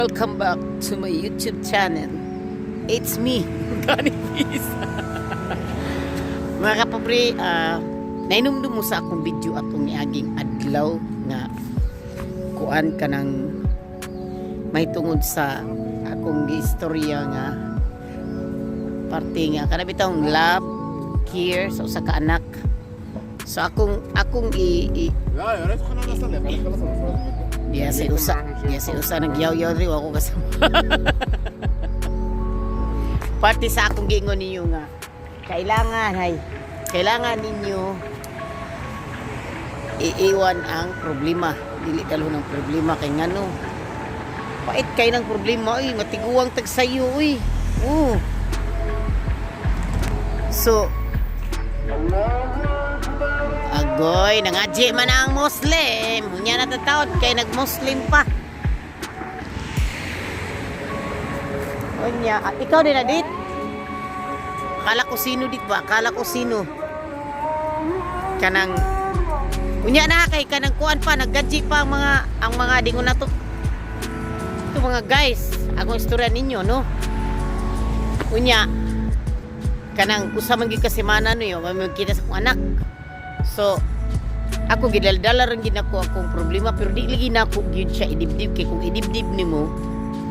Welcome back to my YouTube channel. It's me, Danny Peace. Mga kapobre, nainumdum mo sa akong video atong niaging adlaw nga kuan ka ng may tungod sa akong istorya nga parte nga kana bitong love, care sa usa ka anak. So akong Dia si usa nagyaw-yaw rin ako kasama. Parte sa akong gingon ninyo nga kailangan ninyo iiwan ang problema, dili talo ng problema kay ngano pait kay ng problema matiguang tag sayo So agoy nangaji man ang Muslim unya natatawad kay nag-Muslim pa unya ikaw din adit akala ko sino dit ba akala ko sino kanang unya na kay kanang kuan pa naggaji pa ang mga dingon na to ito mga guys akong istorya ninyo no unya kanang usa man gid ka semana no yo magkita sa akong anak. So ako gidaldala rin gid ako akong problema pero di lagi na ako gyud siya idibdib kay kung idibdib nimo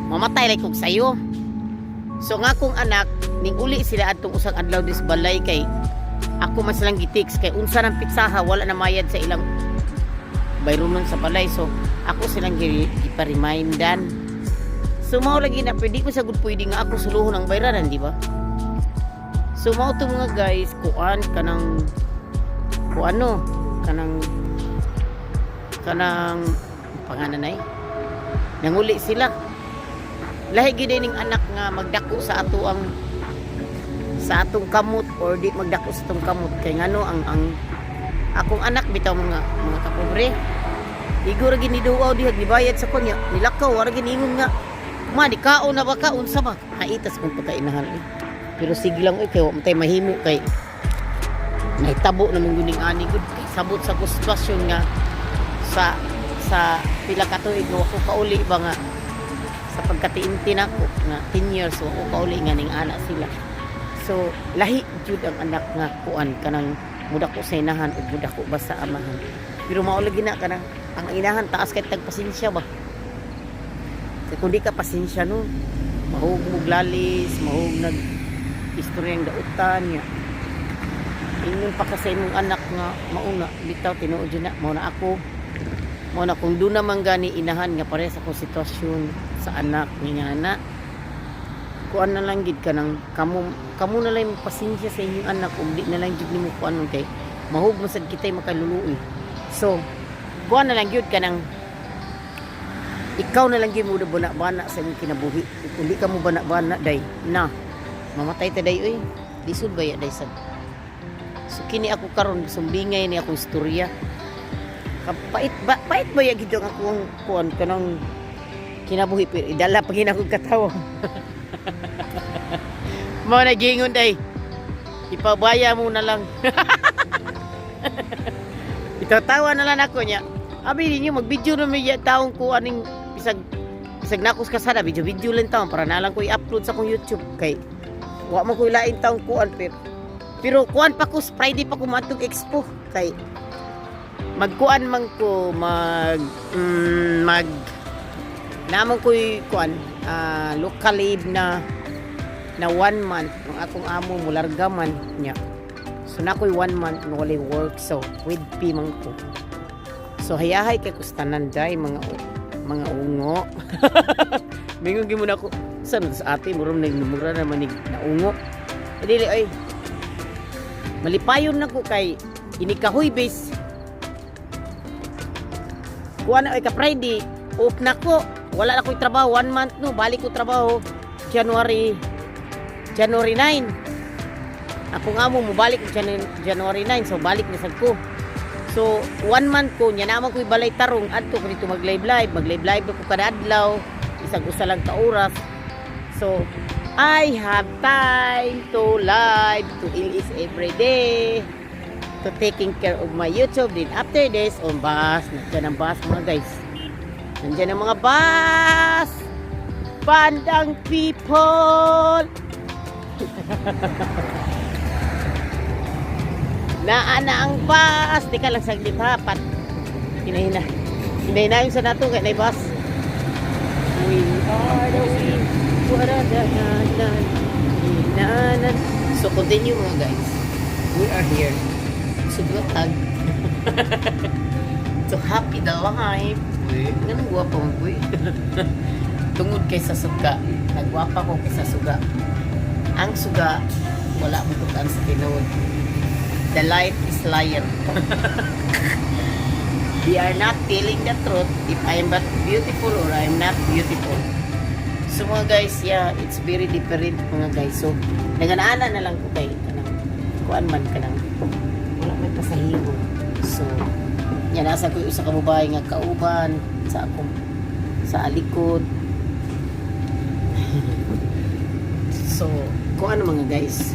mamatay lay kog sayo. So nga akong anak ning uli sila adtong usang adlaw dis balay kay ako mas lang gitix kay unsa nang pitsaha wala na mayad sa ilang bayronon sa balay. So ako silang gipa-remindan. So mao lagi na pwede ko sa good pwede nga ako suluhon ang bayranan di ba? So mao to mga guys kuan kanang pangananay nanguli sila lahi gid ning anak nga magdako sa atong kamot or di magdako sa atong kamot kay ngano ang akong anak bitaw mga kapobre igor gid ni duaw diha gibayad sa kunya nilakaw wala gid ingon nga ma di kaon na ba ka unsa ba haitas kung pagkainahan pero sige lang kay wa tay mahimo kay nahitabo na mong guning ani gud kay sabot sa sitwasyon nga sa pila ka tuig nga ako kauli ba nga sa pagkatiinti nako nga 10 years ako kauli nga ning anak sila. So lahi jud ang anak nga kuan kanang muda ko sa inahan ug muda ko ba sa amahan. Pero mao lagi na kanang ang inahan taas kay tagpasensya ba. Kay kun di ka pasensya no mahug muglalis, mahug nag istoryang dautan niya. Ingon pa kasi mong anak nga mauna bitaw tinuod yun na mao na ako mao na kung doon naman gani inahan nga pare sa akong sitwasyon sa anak nga na kuan na lang gid kanang kamo na lang pasensya sa inyong anak ug di na lang gid nimo kuan kay mahug mo sad kitay makaluluoy. So kuan na lang gyud kanang ikaw na lang gyud mo bana sa imong kinabuhi kung di ka mo bana day na mamatay ta day lisod ba ya day sad. So kini ako karon sumbingay ni akong istorya. Kapait ba ya gid ang akong kuan kanang kinabuhi pero idala pa gina akong katawa. Mao na gingon day. Ipabaya mo na lang. Itatawa na lang ako nya. Abi ninyo mag-video na may taong ko aning bisag nakos kasada video lang taon para na lang ko i-upload sa akong YouTube kay wa man ko ilain taong kuan pero kuan pa ko Friday pa ko matug expo kay magkuan man ko namon ko kuan local leave na 1 month ng akong amo mularga man nya. So na ko'y 1 month no wala work so with pay man ko. So hayahay kay kustanan day mga ungo. Mingon gyud mo na ko sa ate murom nagmura na manig na ungo. Dili ay malipayon na ko kay inikahoy base kuha na ka Friday off na ko wala na ko'y trabaho 1 month no balik ko trabaho January 9 akong amo mo balik January 9 so balik na sad ko so 1 month ko nya naman ko'y balay tarong adto ko dito mag live ko kada adlaw isang usa lang ka oras so I have time to live to Ilis every day to taking care of my YouTube. Then after this, on bus, nandiyan ang bus mga guys. Nandiyan ang mga bus. Bandang people. Naana ang bus. Di ka lang saglit hapat. Hinahina. Hinahina yung sa nato kaya na bus. We are the wind. What are the hinanan. So continue mga guys. We are here. Suglatag. So happy the life. Ganun guwapo mo boy. Tungod kay sa suga. Nagwapa ko kay sa suga. Ang suga, wala mo tukan sa tinuod. The life is liar. We are not telling the truth if I am not beautiful or I am not beautiful. So mga guys, yeah, it's very different mga guys. So, naganaana na lang ko kay kanang kuan man kanang wala may pasahero. So, yan nasa ko usa ka babae nga kauban sa akong sa alikod. So, kung ano mga guys,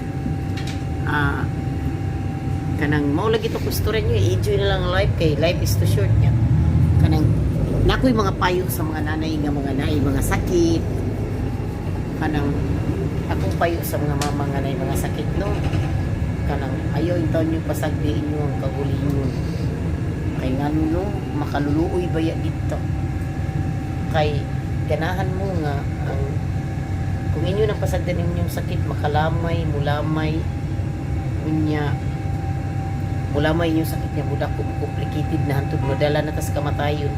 kanang mao lagi to kustura nyo, enjoy na lang ang life kay life is too short niya. Kanang nakoy mga payo sa mga nanay nga mga sakit. Kanang akong payo sa mga mama nga nay mga sakit no. Kanang ayo intaw nyo pasagdiin nyo ang kaguli nyo. Kay ngano no, makaluluoy baya dito. Kay ganahan mo nga ang kung inyo nang pasagdan inyong sakit makalamay, mulamay unya mulamay inyong sakit niya budak complicated na hantod madala na tas kamatayon.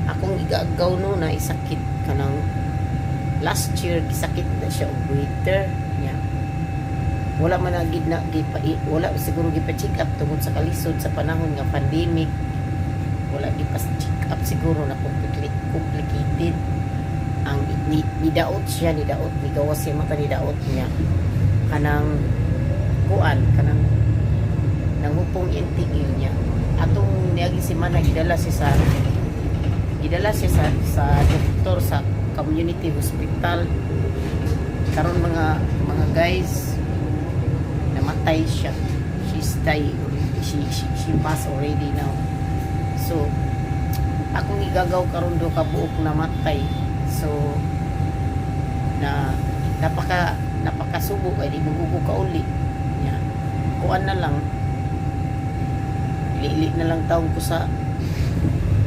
Akong igaagaw no na isakit kanang last year gisakit na siya og waiter niya. Wala man agid na wala siguro gipa-check up tungod sa kalisod sa panahon nga pandemic. Wala gipa-check up siguro na complicated. Ang nidaot siya, nigawas siya mata nidaot niya. Kanang kuan, kanang nangupong intigil niya. Atong niagi si Mana gidala siya sa doktor sa community hospital. Karon mga guys namatay siya. She's died. She passed already now. So akong igagaw karon do ka buok namatay. So napakasubo ay di magugo ka uli. Yeah. Kuan na lang. Lili na lang taon ko sa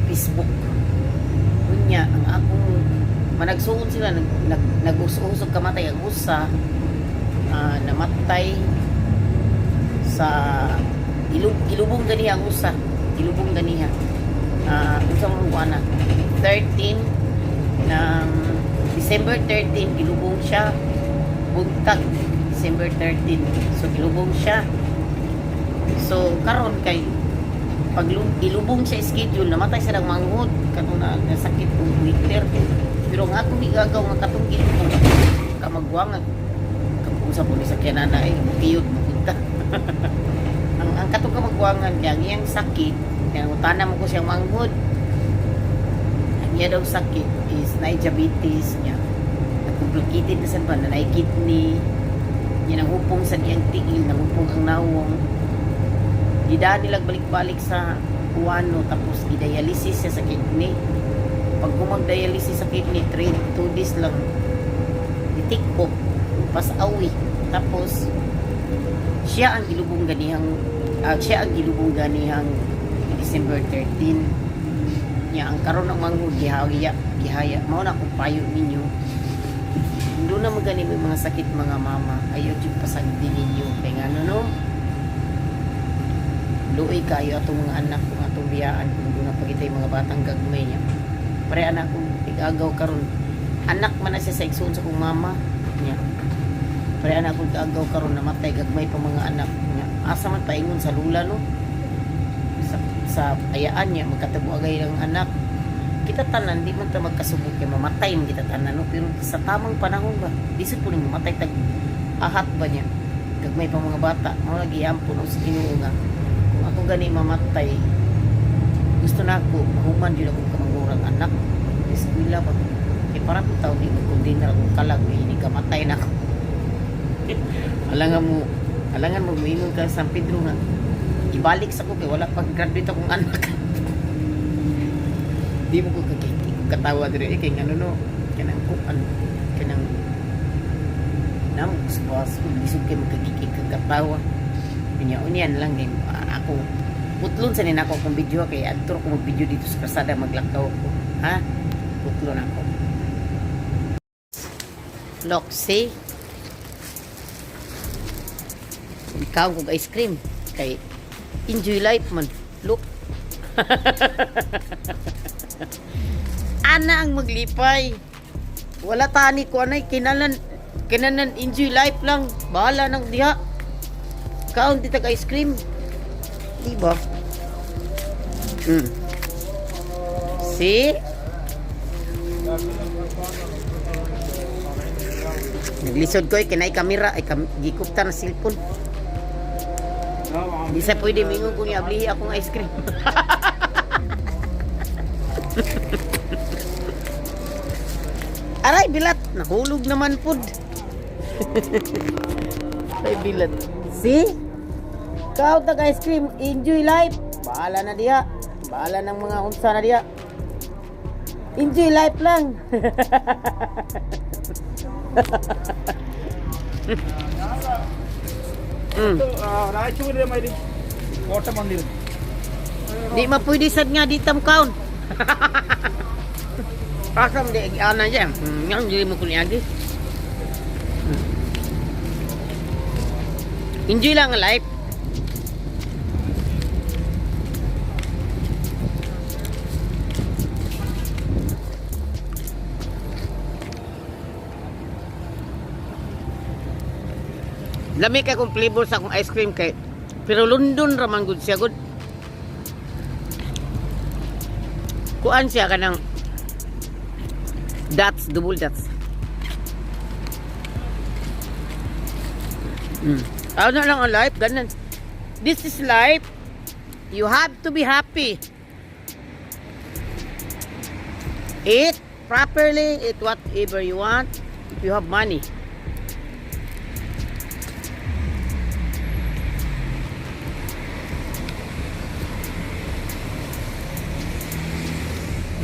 Facebook. Kunya ang akong managsuon sila nag-usog kamatay ang usa namatay sa ilubong ganiha ang usa. Ilubong ganiha. Unsa man ko ana 13 ng December 13 gilubong siya buntag December 13 so gilubong siya so karon kay pag ilubong siya schedule namatay siya ng manghod kanang nasakit og winter pero nga akong igagaw nga katong gilubong ka magwangan kung sa pulis sa kinana ay kiyot magpunta ang katong ka magwangan kaya ang iyang sakit kaya utana mo ko siyang manghod niya daw sakit is diabetes niya. Complicated na sa ba na kidney. Niya nangupong sa niyang tigil, nangupong ang nawong. Gidaan nilang balik-balik sa uwano tapos gidialysis siya sa kidney. Pag kumag-dialysis sa kidney, 2 days lang. Itikpok, pasawi. Tapos siya ang gilubong ganihang December 13. Nya ang karon ng manghod gihaya mao na kung payo ninyo do na magani may mga sakit mga mama ayo jud pasagdi ninyo kay ngano no luoy kayo atong mga anak kung atong biyaan kung do na pagitay mga batang gagmay niya pare anak kong igagaw karon anak man na siya sa igsoon sa kong mama niya pare anak kong igagaw karon namatay gagmay pa mga anak niya asa man paingon sa lula no sa ayaan niya magkatabo agay ng anak kita tanan di man ta magkasubok kay mamatay man kita tanan no pero sa tamang panahon ba disud po ning mamatay tag ahat ba niya gagmay pa mga bata mao lagi ampun sa Ginoo nga kung ako gani mamatay gusto na ako mahuman jud ako kamangurang anak eskwela ba kay para ko taw di ko din na akong kalag ni kamatay na ako alangan mo moingon ka sa San Pedro nga ibalik sa ko kay wala pag graduate akong anak di mo ko katawa dire kay ngano no kanang kuan sa bukas lisod kay magkagigig kagkatawa unya-unyan lang game ako putlon sa nin ako kung video kay adto ko mag video dito sa kasada maglakaw ko ha putlon ako look see ikaw kog ice cream kay enjoy life man look ana ang maglipay wala tani ko anay kinanan enjoy life lang bahala nang diha kaon di tag ice cream diba see naglisod ko kinay kamera ay gikupta na cellphone di sa pwede mingon kung iablihi akong ice cream aray bilat nahulog naman pod aray bilat see kao tag ice cream enjoy life bahala na diha bahala ng mga unsa na diha enjoy life lang di mapwede sad nga di tam kaon pasam di ana jam yang jadi mo kunya lagi enjoy lang ang life lami kay kung flavor sa akong ice cream kay pero London raman gud siya gud kuan siya kanang dots double dots ano lang ang life ganun this is life you have to be happy eat properly eat whatever you want if you have money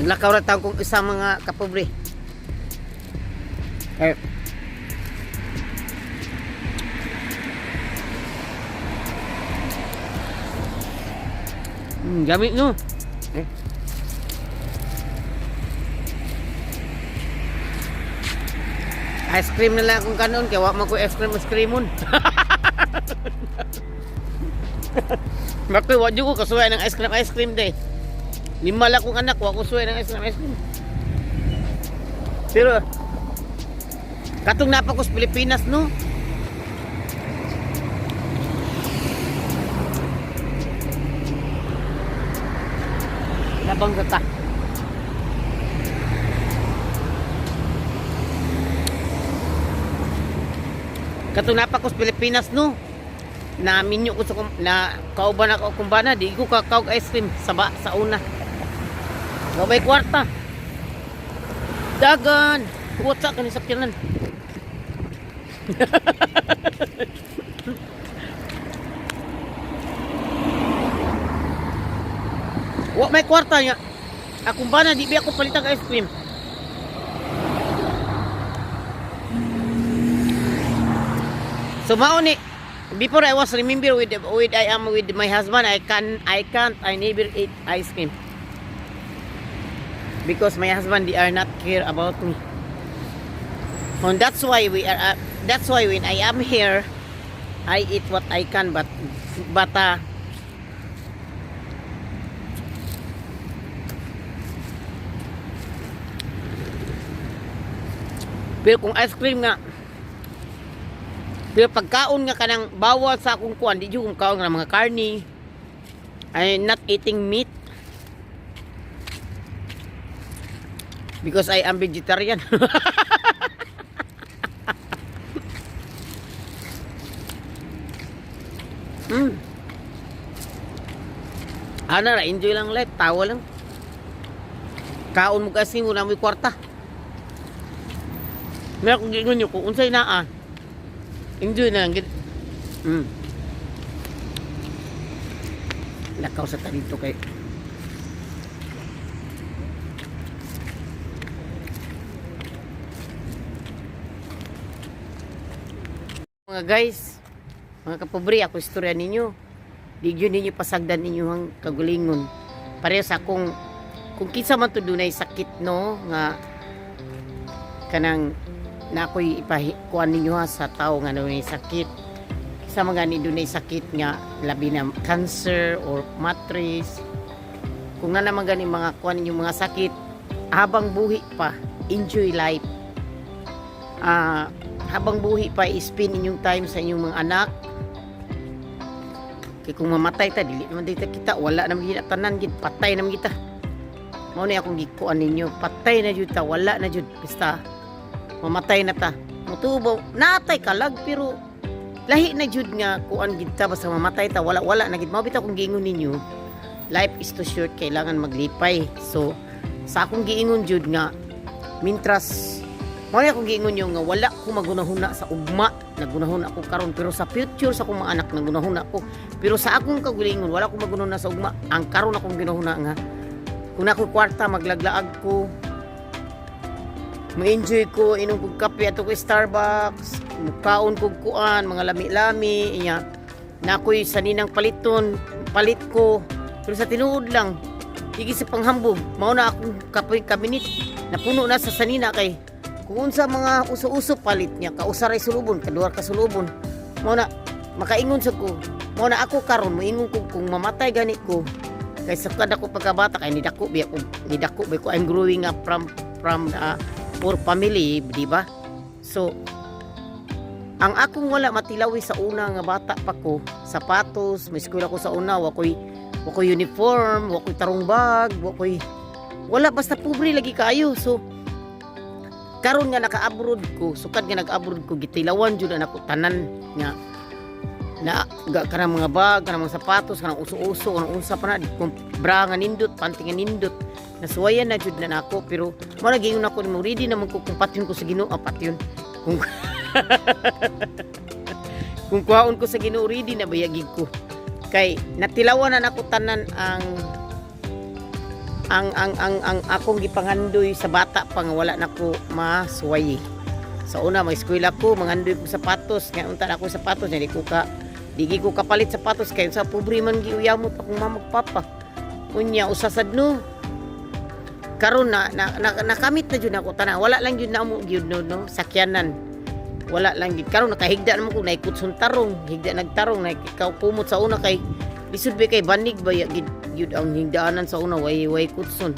naglakaw na taon kong isang mga kapobre gamit no ice cream na lang akong kanon kaya wak mo ko ice creamon bakit wak ko kasuway ng ice cream day lima lang kong anak wak ko suway ng ice cream pero katong napa ko sa Pilipinas no labang gata katong napa ko sa Pilipinas no na minyo ko sa na kauban ako kumbana di ko kakaog ice cream sa una gabay kwarta dagan kutsa ka ni sakyanan wa may kwarta nga akong bana di ba ako palitag ice cream so mauni before I was remember with I am with my husband I never eat ice cream because my husband they are not care about me and that's why when I am here I eat what I can but pero kung ice cream nga pero pagkaon nga kanang bawal sa akong kuan di jud kung kaon nga mga karni I'm not eating meat because I am vegetarian ana ra enjoy lang life tawa lang kaon mo kasi mo na may kwarta meron kong gingon nyo kung unsay naa enjoy na lang lakaw sa talito kay Mga guys, mga kapobre, ako istorya ninyo. Di yun ninyo pasagdan ninyo ang kagulingon. Pareho sa akong, kung kinsa man to dunay sakit no, nga kanang na ako'y ipahikuan ninyo ha sa tao nga dunay sakit. Sa mga ni dunay sakit nga, labi na cancer or matris. Kung na naman gani mga kuan ninyo mga sakit, habang buhi pa, enjoy life. Habang buhi pa, spend inyong time sa inyong mga anak. Kaya kung mamatay ta, dili naman dito kita, wala naman kita tanan, patay naman kita. Mao na akong gikuan ninyo, patay na jud ta, wala na jud, basta mamatay na ta. Mutubo, natay kalag, pero lahi na jud nga kuan gid ta, basta mamatay ta, wala na gid. Mao bitaw kung giingon ninyo, life is too short, kailangan maglipay. So sa akong giingon jud nga, mintras mao na akong giingon nyo nga wala ko magunahuna sa ugma, nagunahuna ako karon, pero sa future sa akong mga anak nagunahuna ako. Pero sa akong kagulingon wala ko magunahuna sa ugma. Ang karon akong ginahuna nga kung na ako kwarta, maglaglaag ko, ma-enjoy ko, inom kong kape ato ko Starbucks, mukaon kong kuan, mga lami-lami inya na ako'y saninang palit ko. Pero sa tinuod lang, higi sa panghambog, mao na akong kabinet napuno na sa sanina. Kay kung unsa mga uso-uso palit niya, kausaray sulubon, kaduhar ka sulubon, mao na makaingon sa ko, mao na ako karon moingon ko kung mamatay gani ko. Kay sa kada ko pagkabata, kay nidako ko, I'm growing up from poor family, di ba? So ang akong wala matilawi sa una nga bata pa ko, sapatos, may eskwela ko sa una, wakoy uniform, wakoy tarong bag, wala, basta pobre lagi kayo. So karon nga naka-abroad ko, sukad nga nag-abroad ko, gitilawan jud na ako tanan nga na kanang mga bag, kanang mga sapatos, kanang uso-uso, kanang unsa pa na, bra nga nindot, panty nga nindot, nasuwayan na jud na nako. Pero mo nagingon ako ni ready naman ko kung patyon ko sa Ginoo, patyon. Kung kuhaon ko sa Ginoo, ready na bayagig ko. Kay natilawan na nako tanan ang akong gipangandoy sa bata pa nga wala nako masuwayi. Sa una may eskwela ko, mangandoy ko sapatos, nga unta ako sapatos, di ko kapalit sapatos kay sa pobre man giuyamot akong mama ug papa. Unya usasad no. Karon na nakamit na jud ako tanan. Wala lang jud na mo gyud no, sakyanan. Wala lang gid. Karon nakahigda naman ko, naikutson tarong, higda nagtarong, ikaw kumot sa una kay lisod ba kay banig ba yun ang hingdaanan sa una, way kutson.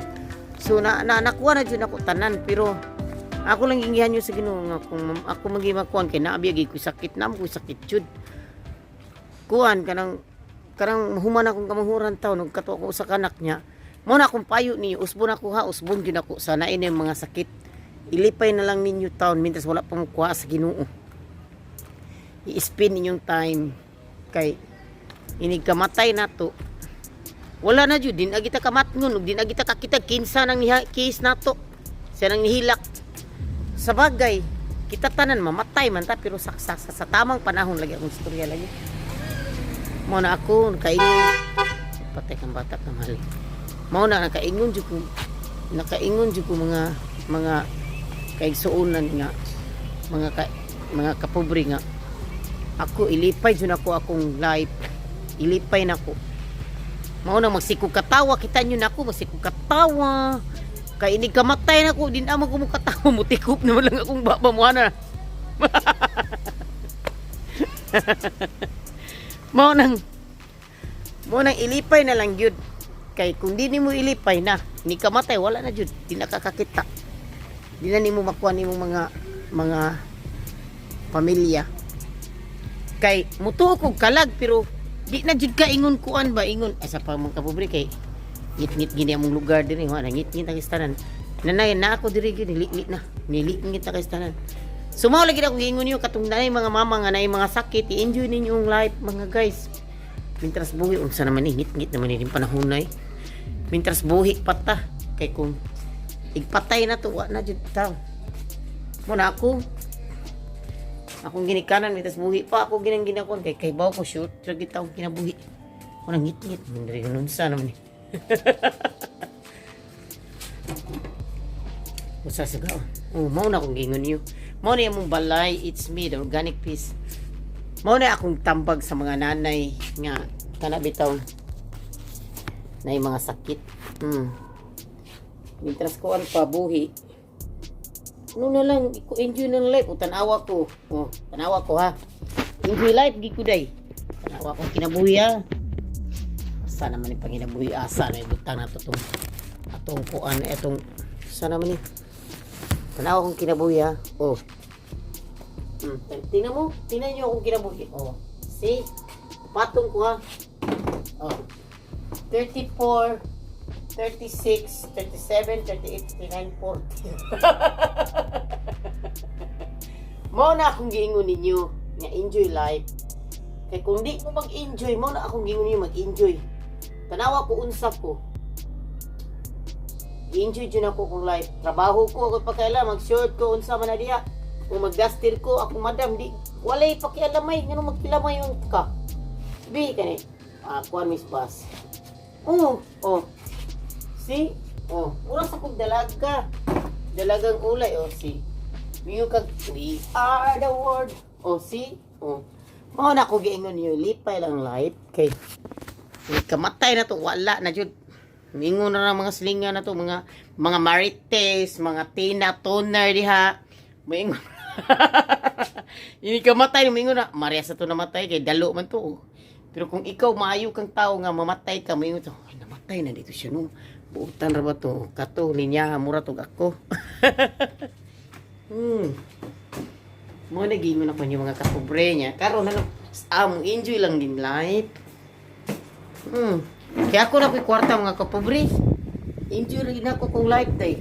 So nakuha na dyan ako tanan, pero ako lang gingihan nyo sa Ginoo nga kung ako magimakuan kay naabiyag ko sakit jud. Kuan kanang human akong kamanghuran taw nagkato ako sa kanak niya. Mo na akong payo niyo, usbon gyud ako sa nain mga sakit. Ilipay na lang ninyo taon mintas wala pa mo kuha sa Ginoo. I-spend ninyong time kay inig kamatay na to. Wala na jud, din agita kamatngon, din agita kakita kinsa nang case na to. Siya nang nihilak. Sa bagay, kita tanan mamatay man ta, pero sa tamang panahon lagi akong istorya lagi. Mo na ako nakaingon, patay kang bata ka mali. Mo na nakaingon jud ko mga kaigsuonan nga, mga kapobre nga. Ako ilipay jud akong life. Ilipay na ko. Mao na magsikog katawa, kita nyo na ako, magsikog katawa. Kay inig kamatay na ko, din naman ko mong katawa, mutikop naman lang akong babamuana. Mao nang ilipay na lang yun. Kay kung di mo ilipay na, ni kamatay, wala na yun, di nakakakita. Di na nimo makuha nimo mga pamilya. Kay mutuo kog kalag, pero di na jud ka ingon kuan ba, ingon asa pa mga kapobre kay ngit-ngit gini among lugar diri, wa ngit-ngit ang istanan. Nanay na ako diri gid nilingit na kastanan. So mao lagi ako giingon niyo katong nanay mga mama nga nay mga sakit, i-enjoy ninyo ang life mga guys. Mintras buhi unsa naman ni ngit-ngit naman ni panahon nay. Mintras buhi pata kay kung igpatay na to wa na jud taw. Mo na akong ginikanan mitas buhi pa ako ginakon kay baw ko shoot lagi taw kinabuhi. Wala ngit-ngit man diri ganun sa naman ni. Usa sa gaon. Mao na akong gingon niyo. Mao na imong balay, it's me, the organic peace. Mao na akong tambag sa mga nanay nga kana bitaw na mga sakit. Mintras ko ang pabuhi. Ano na lang, enjoy ng life. O, tanawa ko. O, tanawa ko ha. Enjoy life, di ko day. Tanawa ko kinabuhi ha. Asa naman yung panginabuhi. Asa na ibutang na to atong kuan. Etong, asa naman yung. Tanawa kong kinabuhi ha. O. Tingnan mo. Tingnan nyo akong kinabuhi. O. See? Patong ko ha. O. 34, 36, 37, 38, 39, 40. Mao na akong giingon ninyo nga enjoy life. Kay kung di mo mag-enjoy, mao na akong giingon ninyo mag-enjoy. Tanawa ko unsa ko. Enjoy jud ako kung life. Trabaho ko ako pagkaila, mag-short ko unsa man na diha. Kung mag-gaster ko ako madam di walay pakialamay ngano magpilamay yung ka. Bi kani. Kuan Miss Bas. Oh. See? Oh, mura sa kong dalaga. Dalagang ulay, oh, see? We are the world. Oh, see? Oh. Mao na ko giingon niyo, lipay lang life kay kamatay na to, wala na jud. Mingon na lang mga slinga na to, mga marites, mga tina toner diha. Mingon. Ini kamatay, mingon na, Maria sa to namatay kay dalo man to. Oh. Pero kung ikaw maayo kang tao nga mamatay ka, mingon to, ay namatay na dito siya no. Buutan ra ba to? Kato, linya, mura to ako. Mo nagingon ako yung mga kapobre niya. Karon na enjoy lang din life. Kaya ako na ko'y kwarta mga kapobre. Enjoy rin ako kung life day.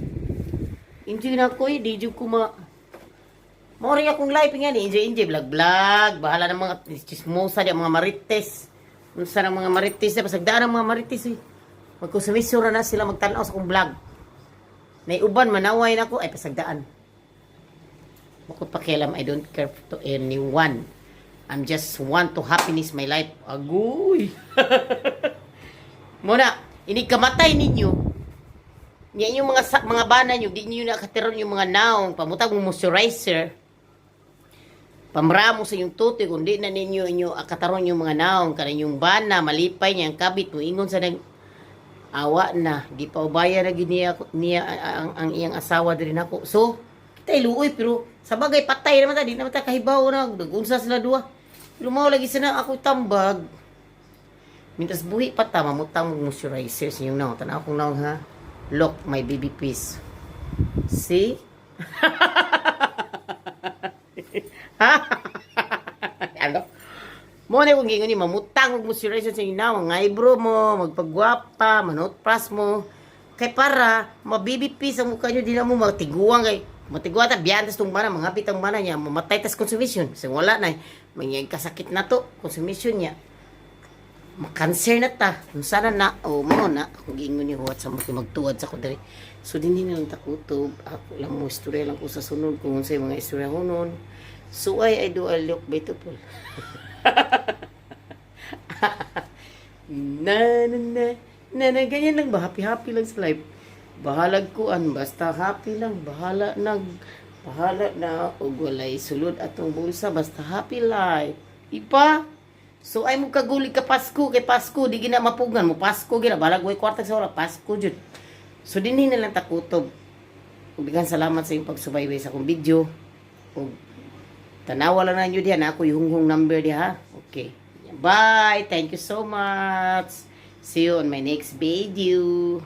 Enjoy na ako di jud ko Mo rin akong life nga ni. Enjoy, vlog. Bahala ng mga chismosa, mga marites. Unsa ng mga marites, pasagdaan ng mga marites eh. Magkusumisura na sila magtanaw sa kong vlog. Naiuban, manaway na ko, ay pasagdaan. Makot pakialam, I don't care to anyone. I'm just want to happiness my life. Agoy! Muna, inikamatay ninyo. Yan yung mga bana nyo, di nyo nakatiron yung mga naong, pamutag mong moisturizer. Pamramo sa yung tutoy, kung di na ninyo kataron yung mga naong, kanan yung bana, malipay niya, ang kabit mo, ingon sa awa na, di pa ubaya na niya ang iyang asawa din ako. So, kita iluoy, pero sa bagay patay naman ta, di naman ta kahibaw na, nagunsa sila dua. Pero mao lagi sana ako tambag. Mintas buhi pa ta, mamutang moisturizer sa inyong naong. Tanaw kong naong ha. Look, my baby piece. See? Ano? Mo na kung gingon ni mamutang og moisturizer sa inaw, ang eyebrow mo, magpagwapa, manotpras mo. Kay para mabibipis ang mukha niyo, di na mo matiguang kay matiguan ta biyantas tong bana, mga pitang bana niya, mamatay tas consumption. Kasi wala na mangyay kasakit na to, consumption niya. Makanser na ta. Sana na, mo na, kung gingon ni huwat sa magtuwad sa kudari. So din na lang takutob, ako lang mo istorya lang ko sa sunod kung sa mga istorya hunon. So I do I look beautiful. na ganyan lang ba, happy lang sa life. Bahalag kuan, basta happy lang, bahala na og walay sulod atong bulsa, basta happy life. Ipa, so ay mo kaguli ka Pasko, kay Pasko di gina mapugan mo, Pasko gina balag way kwarta sa oras, Pasko jud. So dinhi na lang takutob. Ug daghang salamat sa iyong pagsubaybay sa akong video. Ug tanawa lang na nyo diyan, ako yung number diha. Okay. Bye. Thank you so much. See you on my next video.